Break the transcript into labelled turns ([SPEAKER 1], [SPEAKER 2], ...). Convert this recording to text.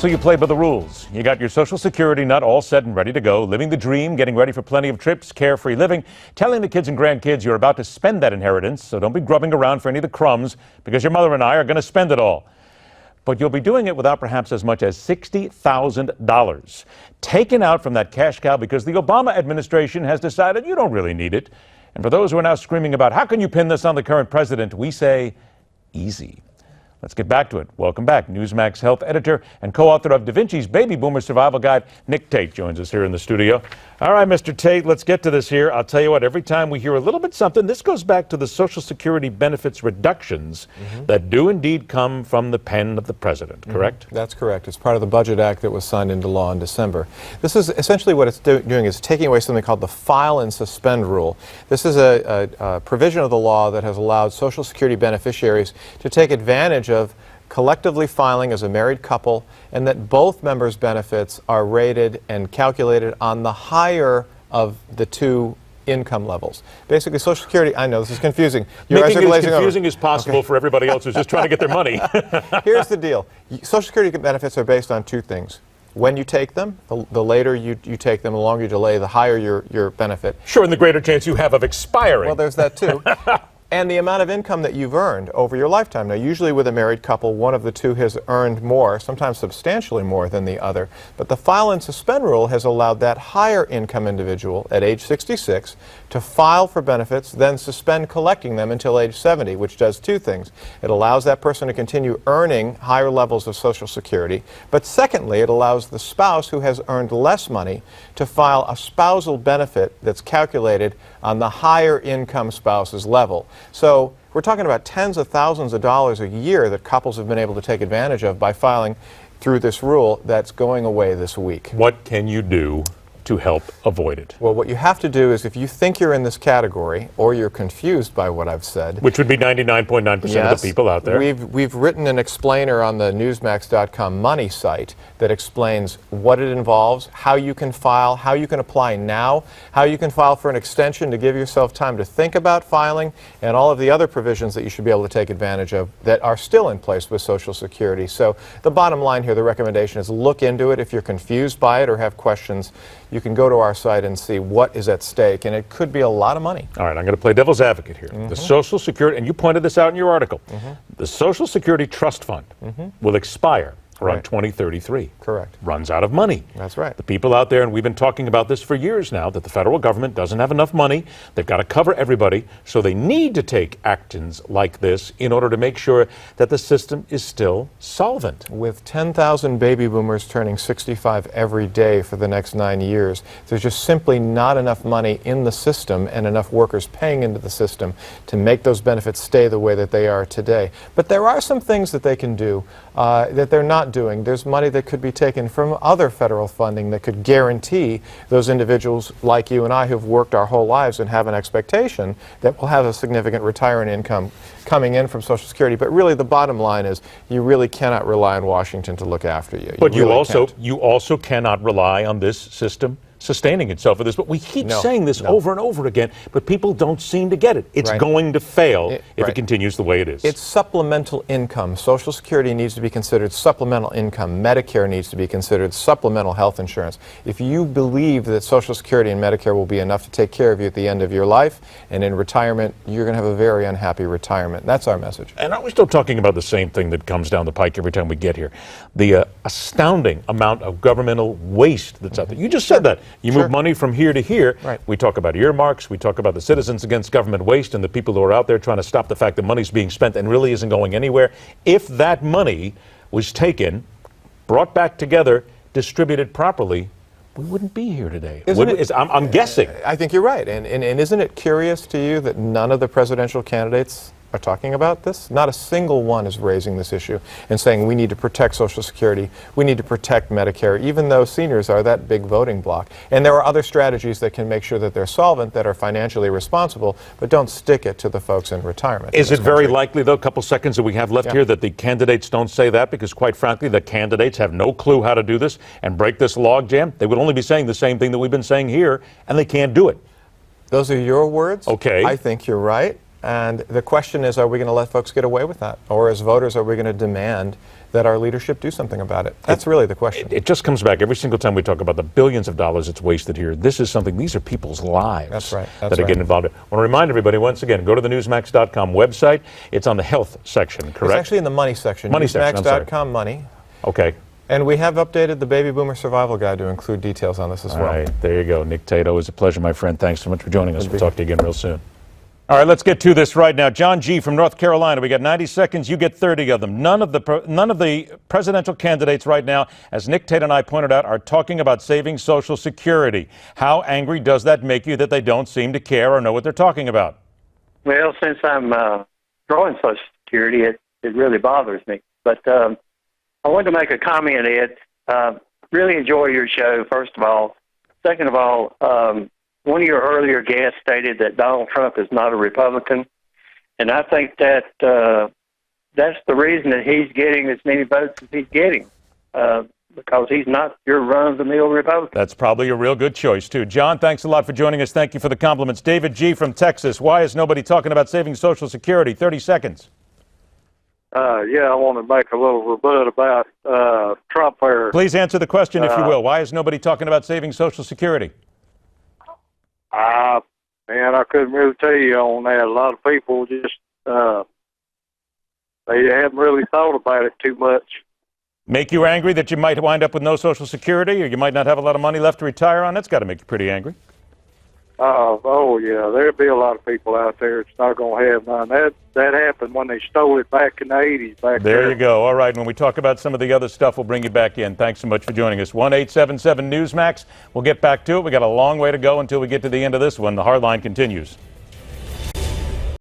[SPEAKER 1] So you play by the rules. You got your Social Security nut all set and ready to go, living the dream, getting ready for plenty of trips, carefree living, telling the kids and grandkids you're about to spend that inheritance, so don't be grubbing around for any of the crumbs, because your mother and I are going to spend it all. But you'll be doing it without perhaps as much as $60,000 taken out from that cash cow because the Obama administration has decided you don't really need it. And for those who are now screaming about how can you pin this on the current president, we say easy. Let's get back to it. Welcome back. Newsmax health editor and co-author of Da Vinci's Baby Boomer Survival Guide, Nick Tate, joins us here in the studio. All right, Mr. Tate, let's get to this here. I'll tell you what, every time we hear a little bit something, this goes back to the Social Security benefits reductions that do indeed come from the pen of the president, correct?
[SPEAKER 2] That's correct. It's part of the Budget Act that was signed into law in December. This is essentially what it's doing is taking away something called the file and suspend rule. This is a provision of the law that has allowed Social Security beneficiaries to take advantage of collectively filing as a married couple, and that both members' benefits are rated and calculated on the higher of the two income levels. Basically, Social Security, I know this is confusing.
[SPEAKER 1] Making it as confusing as possible for everybody else who's just trying to get their money.
[SPEAKER 2] Here's the deal. Social Security benefits are based on two things. When you take them, the later you take them, the longer you delay, the higher your benefit.
[SPEAKER 1] Sure, and the greater chance you have of expiring.
[SPEAKER 2] Well, there's that too. And the amount of income that you've earned over your lifetime. Now, usually with a married couple, one of the two has earned more, sometimes substantially more than the other. But the file and suspend rule has allowed that higher income individual at age 66 to file for benefits, then suspend collecting them until age 70, which does two things. It allows that person to continue earning higher levels of Social Security. But secondly, it allows the spouse who has earned less money to file a spousal benefit that's calculated on the higher income spouse's level. So we're talking about tens of thousands of dollars a year that couples have been able to take advantage of by filing through this rule that's going away this week.
[SPEAKER 1] What can you do to help avoid it?
[SPEAKER 2] Well, what you have to do is if you think you're in this category or you're confused by what I've said.
[SPEAKER 1] Which would be 99.9% of the people out there.
[SPEAKER 2] We've written an explainer on the Newsmax.com money site that explains what it involves, how you can file, how you can apply now, how you can file for an extension to give yourself time to think about filing, and all of the other provisions that you should be able to take advantage of that are still in place with Social Security. So the bottom line here, the recommendation is look into it. If you're confused by it or have questions, you can go to our site and see what is at stake, and it could be a lot of money.
[SPEAKER 1] All right, I'm going to play devil's advocate here. The Social Security, and you pointed this out in your article, the Social Security Trust Fund will expire around 2033.
[SPEAKER 2] Correct.
[SPEAKER 1] Runs out of money.
[SPEAKER 2] That's right.
[SPEAKER 1] The people out there, and we've been talking about this for years now, that the federal government doesn't have enough money. They've got to cover everybody, so they need to take actions like this in order to make sure that the system is still solvent.
[SPEAKER 2] With 10,000 baby boomers turning 65 every day for the next 9 years, there's just simply not enough money in the system and enough workers paying into the system to make those benefits stay the way that they are today. But there are some things that they can do that they're not doing. There's money that could be taken from other federal funding that could guarantee those individuals like you and I who've worked our whole lives and have an expectation that we'll have a significant retirement income coming in from Social Security. But really the bottom line is you really cannot rely on Washington to look after you.
[SPEAKER 1] But you also cannot rely on this system sustaining itself for this. But we keep saying this over and over again, but people don't seem to get it. It's going to fail if it continues the way it is.
[SPEAKER 2] It's supplemental income. Social Security needs to be considered supplemental income. Medicare needs to be considered supplemental health insurance. If you believe that Social Security and Medicare will be enough to take care of you at the end of your life and in retirement, you're going to have a very unhappy retirement. That's our message.
[SPEAKER 1] And aren't we still talking about the same thing that comes down the pike every time we get here? The astounding amount of governmental waste that's out there. You just said that. You move money from here to here. We talk about earmarks. We talk about the Citizens Against Government Waste and the people who are out there trying to stop the fact that money's being spent and really isn't going anywhere. If that money was taken, brought back together, distributed properly, we wouldn't be here today. I'm guessing.
[SPEAKER 2] I think you're right. And isn't it curious to you that none of the presidential candidates are talking about this? Not a single one is raising this issue and saying we need to protect Social Security, we need to protect Medicare, even though seniors are that big voting bloc. And there are other strategies that can make sure that they're solvent, that are financially responsible, but don't stick it to the folks in retirement.
[SPEAKER 1] Is it very likely, though, a couple seconds that we have left here, that the candidates don't say that? Because quite frankly, the candidates have no clue how to do this and break this logjam. They would only be saying the same thing that we've been saying here, and they can't do it.
[SPEAKER 2] Those are your words.
[SPEAKER 1] Okay.
[SPEAKER 2] I think you're right. And the question is, are we going to let folks get away with that? Or as voters, are we going to demand that our leadership do something about it? That's really the question.
[SPEAKER 1] It just comes back every single time we talk about the billions of dollars that's wasted here. This is something, these are people's lives
[SPEAKER 2] That's right.
[SPEAKER 1] that are getting involved in. I want to remind everybody, once again, go to the Newsmax.com website. It's on the health section, correct?
[SPEAKER 2] It's actually in the money section.
[SPEAKER 1] Money section, I'm sorry.
[SPEAKER 2] Newsmax.com money.
[SPEAKER 1] Okay.
[SPEAKER 2] And we have updated the Baby Boomer Survival Guide to include details on this as well.
[SPEAKER 1] All right, there you go. Nick Tate, always a pleasure, my friend. Thanks so much for joining us. We'll talk to you again real soon. All right, let's get to this right now. John G. from North Carolina. We got 90 seconds. You get 30 of them. None of the presidential candidates right now, as Nick Tate and I pointed out, are talking about saving Social Security. How angry does that make you that they don't seem to care or know what they're talking about?
[SPEAKER 3] Well, since I'm drawing Social Security, it really bothers me. But I wanted to make a comment, Ed. Really enjoy your show, first of all. Second of all, one of your earlier guests stated that Donald Trump is not a Republican, and I think that that's the reason that he's getting as many votes as he's getting, because he's not your run-of-the-mill Republican.
[SPEAKER 1] That's probably a real good choice, too. John, thanks a lot for joining us. Thank you for the compliments. David G. from Texas. Why is nobody talking about saving Social Security? 30 seconds.
[SPEAKER 4] Yeah, I want to make a little rebut about Trump there.
[SPEAKER 1] Please answer the question, if you will. Why is nobody talking about saving Social Security?
[SPEAKER 4] Man, I couldn't really tell you on that. A lot of people just, they haven't really thought about it too much.
[SPEAKER 1] Make you angry that you might wind up with no Social Security, or you might not have a lot of money left to retire on? That's got to make you pretty angry.
[SPEAKER 4] Oh, yeah, there'll be a lot of people out there that's not going to have none. That happened when they stole it back in the 80s.
[SPEAKER 1] There you go. All right, when we talk about some of the other stuff, we'll bring you back in. Thanks so much for joining us. 1-877-NEWSMAX. We'll get back to it. We got a long way to go until we get to the end of this one. The hard line continues.